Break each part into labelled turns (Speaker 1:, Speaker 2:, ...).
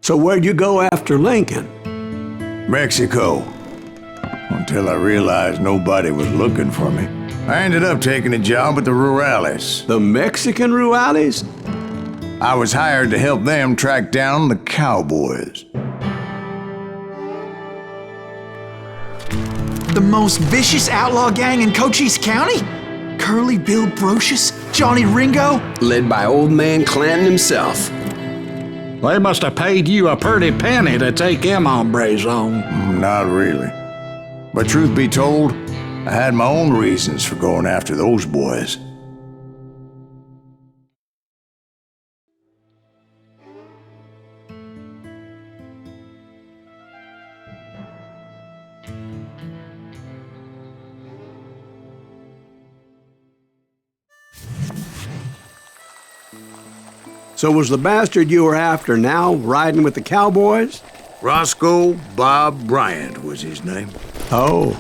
Speaker 1: So where'd you go after Lincoln?
Speaker 2: Mexico. Until I realized nobody was looking for me. I ended up taking a job at the Rurales.
Speaker 1: The Mexican Rurales?
Speaker 2: I was hired to help them track down the Cowboys.
Speaker 3: The most vicious outlaw gang in Cochise County? Curly Bill Brocious? Johnny Ringo?
Speaker 4: Led by old man Clanton himself.
Speaker 5: They must have paid you a pretty penny to take them hombres on.
Speaker 2: Not really. But truth be told, I had my own reasons for going after those boys.
Speaker 1: So was the bastard you were after now riding with the Cowboys?
Speaker 2: Roscoe Bob Bryant was his name.
Speaker 1: Oh.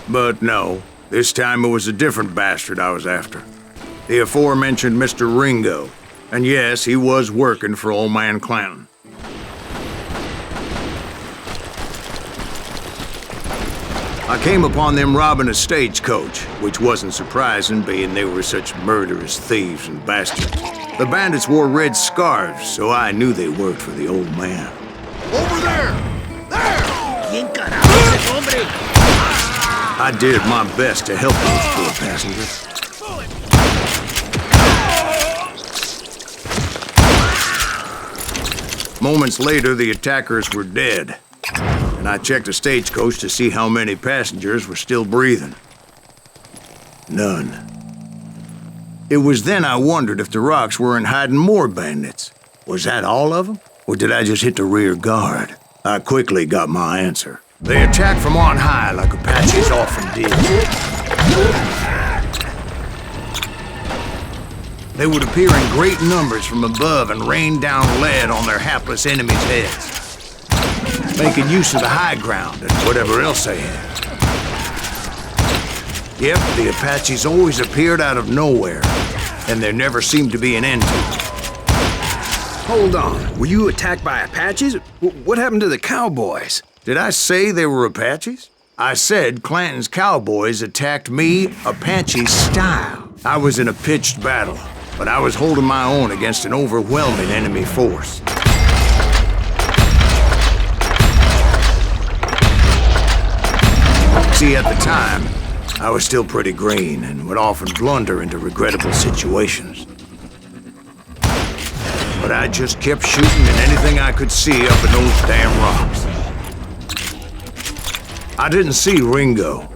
Speaker 2: But no, this time it was a different bastard I was after. The aforementioned Mr. Ringo. And yes, he was working for old man Clanton. I came upon them robbing a stagecoach, which wasn't surprising, being they were such murderous thieves and bastards. The bandits wore red scarves, so I knew they worked for the old man.
Speaker 6: Over there! There!
Speaker 2: I did my best to help those poor passengers. Moments later, the attackers were dead, and I checked the stagecoach to see how many passengers were still breathing. None. It was then I wondered if the rocks weren't hiding more bandits. Was that all of them? Or did I just hit the rear guard? I quickly got my answer. They attacked from on high like Apaches often did. They would appear in great numbers from above and rain down lead on their hapless enemies' heads, making use of the high ground and whatever else they had. Yep, the Apaches always appeared out of nowhere, and there never seemed to be an end to it.
Speaker 4: Hold on, were you attacked by Apaches? What happened to the Cowboys?
Speaker 2: Did I say they were Apaches? I said Clanton's Cowboys attacked me Apache style. I was in a pitched battle, but I was holding my own against an overwhelming enemy force. See, at the time, I was still pretty green and would often blunder into regrettable situations. But I just kept shooting at anything I could see up in those damn rocks. I didn't see Ringo,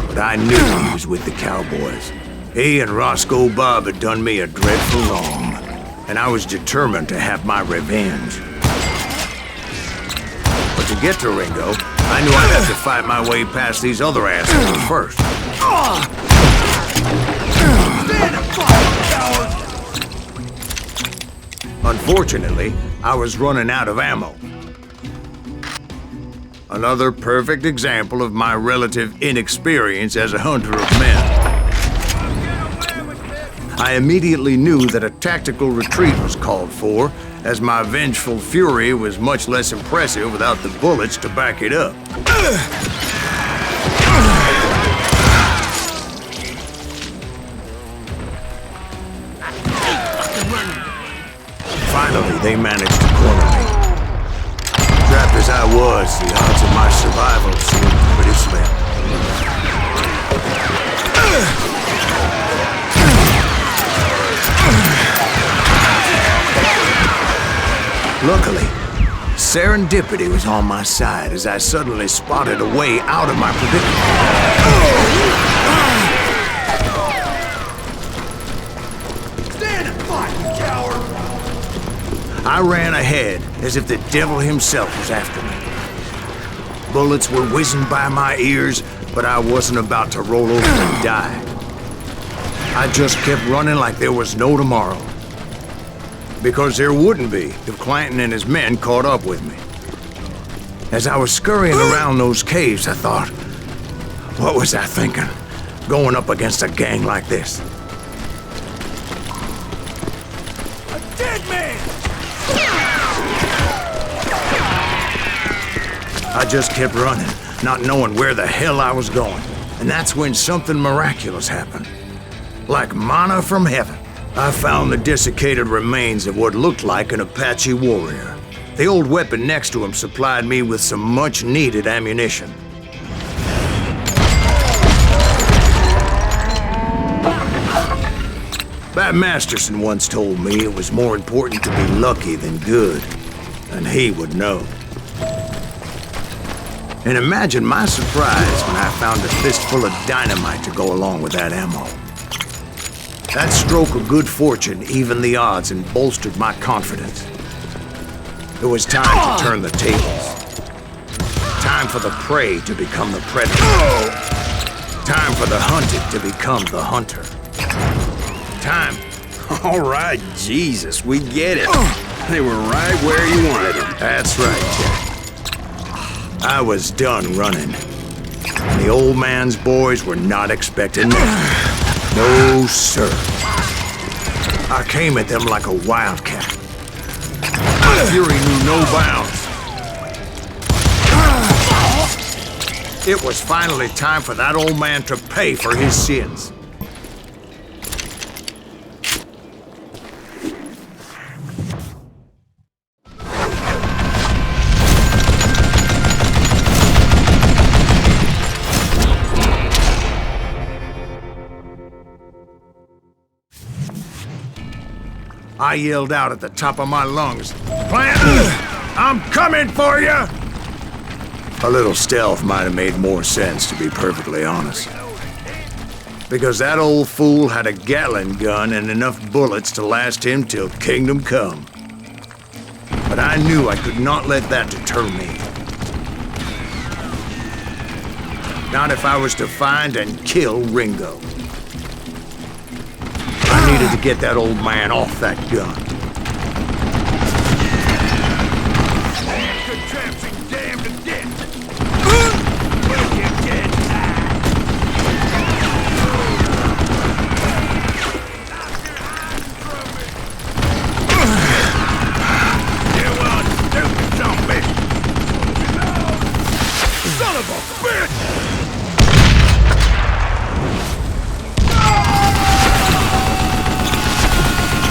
Speaker 2: but I knew he was with the Cowboys. He and Roscoe Bob had done me a dreadful wrong, and I was determined to have my revenge. But to get to Ringo, I knew I'd have to fight my way past these other assholes first.
Speaker 6: Stand up, coward!
Speaker 2: Unfortunately, I was running out of ammo. Another perfect example of my relative inexperience as a hunter of men. I immediately knew that a tactical retreat was called for, as my vengeful fury was much less impressive without the bullets to back it up. Finally, they managed to corner me. Trapped as I was, the odds of my survival seemed pretty slim. Luckily, serendipity was on my side as I suddenly spotted a way out of my predicament.
Speaker 6: Stand and fight, you coward!
Speaker 2: I ran ahead as if the devil himself was after me. Bullets were whizzing by my ears, but I wasn't about to roll over and die. I just kept running like there was no tomorrow. Because there wouldn't be if Clanton and his men caught up with me. As I was scurrying around those caves, I thought, what was I thinking, going up against a gang like this?
Speaker 6: A dead man!
Speaker 2: I just kept running, not knowing where the hell I was going. And that's when something miraculous happened. Like manna from heaven. I found the desiccated remains of what looked like an Apache warrior. The old weapon next to him supplied me with some much-needed ammunition. Bat Masterson once told me it was more important to be lucky than good, and he would know. And imagine my surprise when I found a fistful of dynamite to go along with that ammo. That stroke of good fortune evened the odds and bolstered my confidence. It was time to turn the tables. Time for the prey to become the predator. Time for the hunted to become the hunter. Time.
Speaker 4: All right, Jesus, we get it. They were right where you wanted them.
Speaker 2: That's right, Jack. I was done running. And the old man's boys were not expecting that. No, sir. I came at them like a wildcat. My fury knew no bounds. It was finally time for that old man to pay for his sins. I yelled out at the top of my lungs, "Clanton, I'm coming for you!" A little stealth might have made more sense, to be perfectly honest. Because that old fool had a Gatling gun and enough bullets to last him till kingdom come. But I knew I could not let that deter me. Not if I was to find and kill Ringo. I needed to get that old man off that gun.
Speaker 6: Good traps and damned to death. Well, you dead Yeah, well, stupid zombie. Son of a bitch!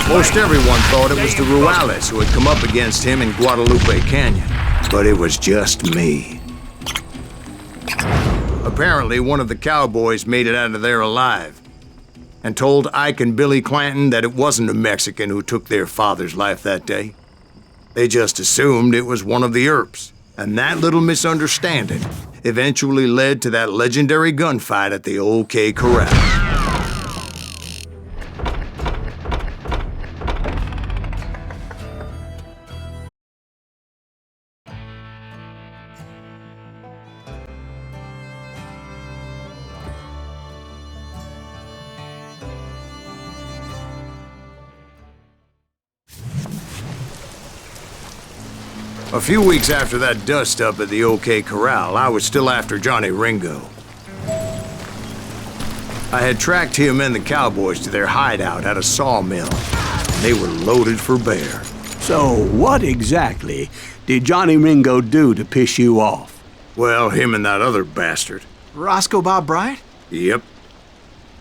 Speaker 2: Most everyone thought it was the Ruales who had come up against him in Guadalupe Canyon, but it was just me. Apparently, one of the Cowboys made it out of there alive and told Ike and Billy Clanton that it wasn't a Mexican who took their father's life that day. They just assumed it was one of the Earps, and that little misunderstanding eventually led to that legendary gunfight at the OK Corral. A few weeks after that dust-up at the OK Corral, I was still after Johnny Ringo. I had tracked him and the Cowboys to their hideout at a sawmill. They were loaded for bear.
Speaker 1: So, what exactly did Johnny Ringo do to piss you off?
Speaker 2: Well, him and that other bastard.
Speaker 3: Roscoe Bob Bryant?
Speaker 2: Yep.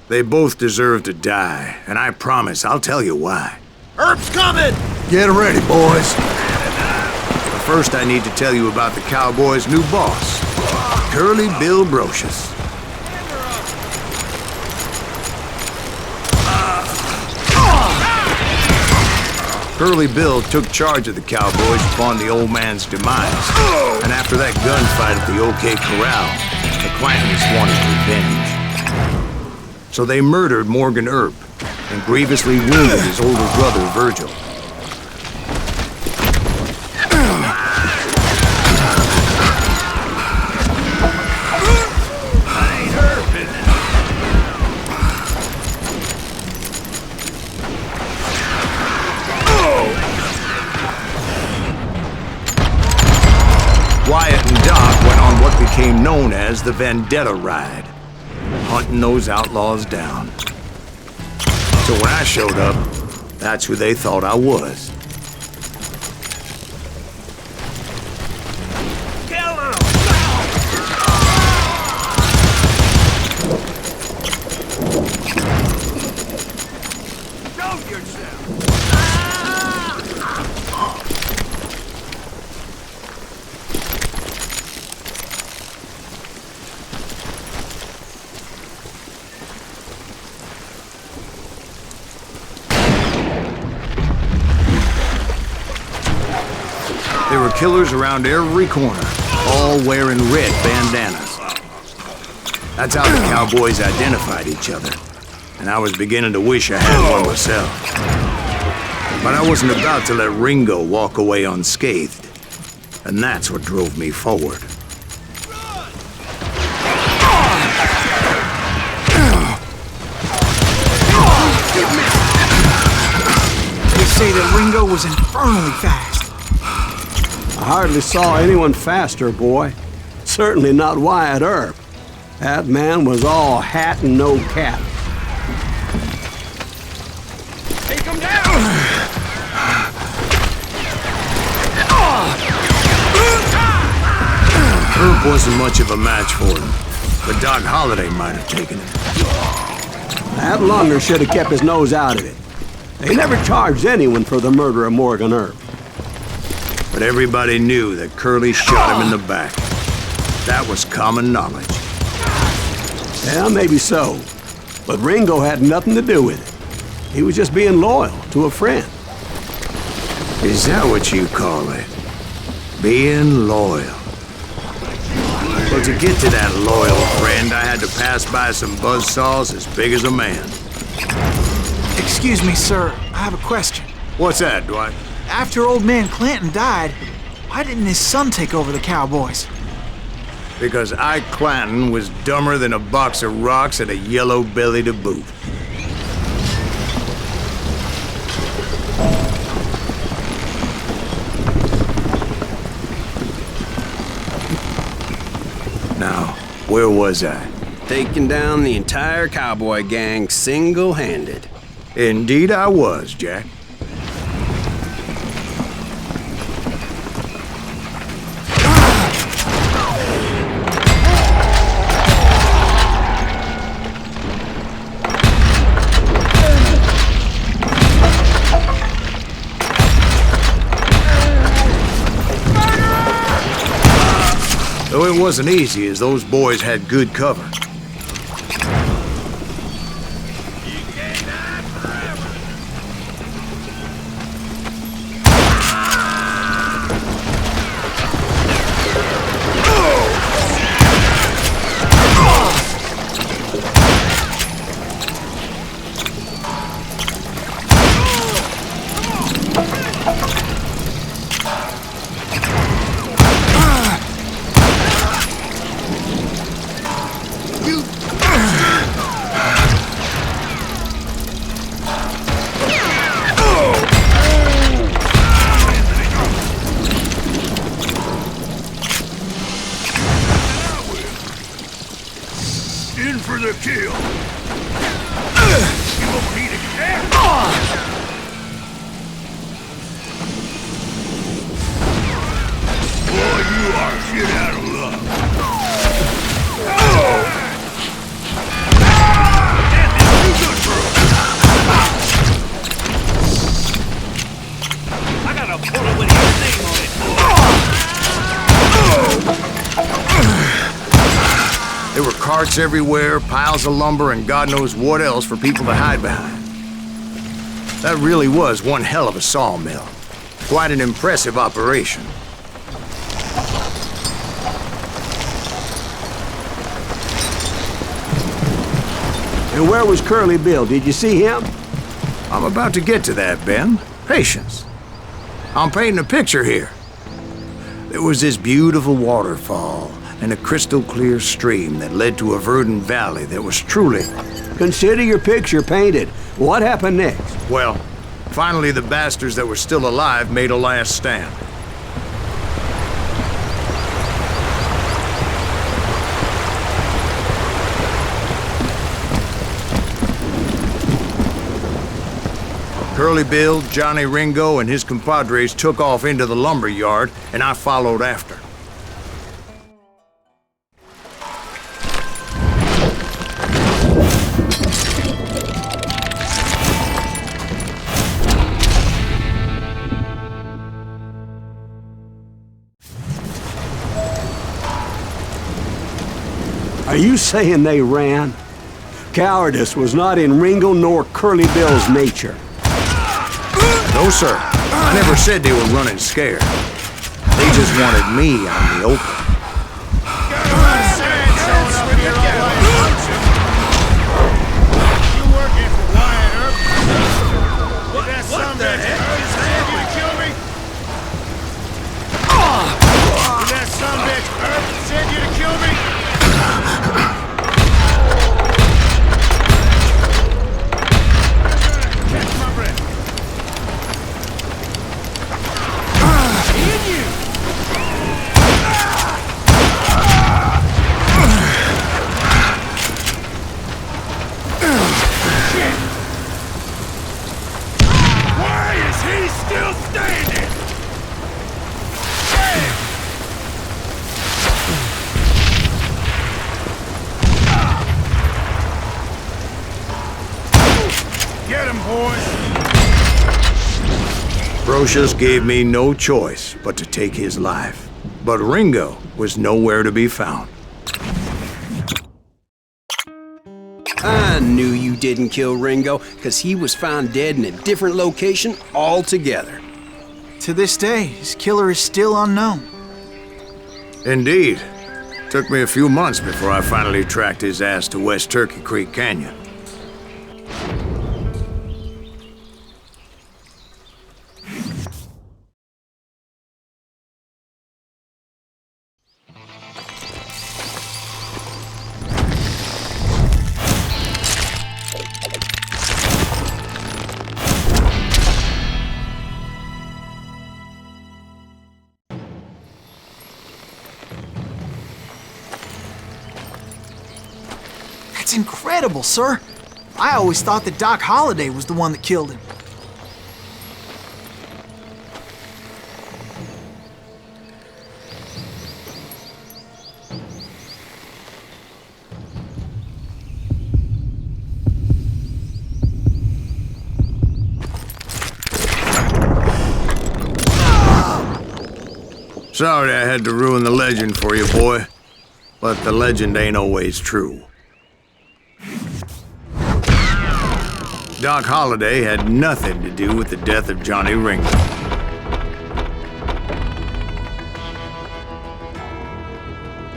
Speaker 2: They both deserve to die, and I promise I'll tell you why.
Speaker 6: Earp's coming!
Speaker 2: Get ready, boys. First, I need to tell you about the Cowboys' new boss, Curly Bill Brocious. Curly Bill took charge of the Cowboys upon the old man's demise, and after that gunfight at the OK Corral, the Clantons wanted revenge. So they murdered Morgan Earp and grievously wounded his older brother, Virgil. Wyatt and Doc went on what became known as the Vendetta Ride, hunting those outlaws down. So when I showed up, that's who they thought I was.
Speaker 6: Kill him!
Speaker 2: There were killers around every corner, all wearing red bandanas. That's how the Cowboys identified each other, and I was beginning to wish I had one myself. But I wasn't about to let Ringo walk away unscathed, and that's what drove me forward.
Speaker 3: They say that Ringo was infernally fast.
Speaker 1: I hardly saw anyone faster, boy. Certainly not Wyatt Earp. That man was all hat and no cap.
Speaker 6: Take him down!
Speaker 2: Earp wasn't much of a match for him, but Doc Holliday might have taken him.
Speaker 1: That Lunger should have kept his nose out of it. They never charged anyone for the murder of Morgan Earp.
Speaker 2: But everybody knew that Curly shot him in the back. That was common knowledge.
Speaker 1: Yeah, maybe so. But Ringo had nothing to do with it. He was just being loyal to a friend.
Speaker 2: Is that what you call it? Being loyal? Well, to get to that loyal friend, I had to pass by some buzzsaws as big as a man.
Speaker 3: Excuse me, sir. I have a question.
Speaker 2: What's that, Dwight?
Speaker 3: After old man Clanton died, why didn't his son take over the Cowboys?
Speaker 2: Because Ike Clanton was dumber than a box of rocks and a yellow belly to boot. Now, where was I?
Speaker 4: Taking down the entire cowboy gang single-handed.
Speaker 2: Indeed I was, Jack. Though it wasn't easy, as those boys had good cover.
Speaker 6: In for the kill. You won't need it, Jack. Boy, you are shit out of luck. That is too good for him. I got a bullet with your name on it, boy.
Speaker 2: There were carts everywhere, piles of lumber, and God knows what else for people to hide behind. That really was one hell of a sawmill. Quite an impressive operation.
Speaker 1: And where was Curly Bill? Did you see him?
Speaker 2: I'm about to get to that, Ben. Patience. I'm painting a picture here. There was this beautiful waterfall and a crystal clear stream that led to a verdant valley that was truly...
Speaker 1: Consider your picture painted. What happened next?
Speaker 2: Well, finally the bastards that were still alive made a last stand. Curly Bill, Johnny Ringo, and his compadres took off into the lumber yard, and I followed after.
Speaker 1: Are you saying they ran? Cowardice was not in Ringo nor Curly Bill's nature.
Speaker 2: No, sir. I never said they were running scared. They just wanted me out in the open.
Speaker 6: What the heck is that? You kill me? Did that sumbitch Herb send you to kill me? Catch my breath. In you! Shit! Why is he still standing? Get him, boys!
Speaker 2: Brocious gave me no choice but to take his life. But Ringo was nowhere to be found.
Speaker 4: I knew you didn't kill Ringo, because he was found dead in a different location altogether.
Speaker 3: To this day, his killer is still unknown.
Speaker 2: Indeed. Took me a few months before I finally tracked his ass to West Turkey Creek Canyon.
Speaker 3: That's incredible, sir. I always thought that Doc Holliday was the one that killed him.
Speaker 2: Sorry I had to ruin the legend for you, boy. But the legend ain't always true. Doc Holliday had nothing to do with the death of Johnny Ringo.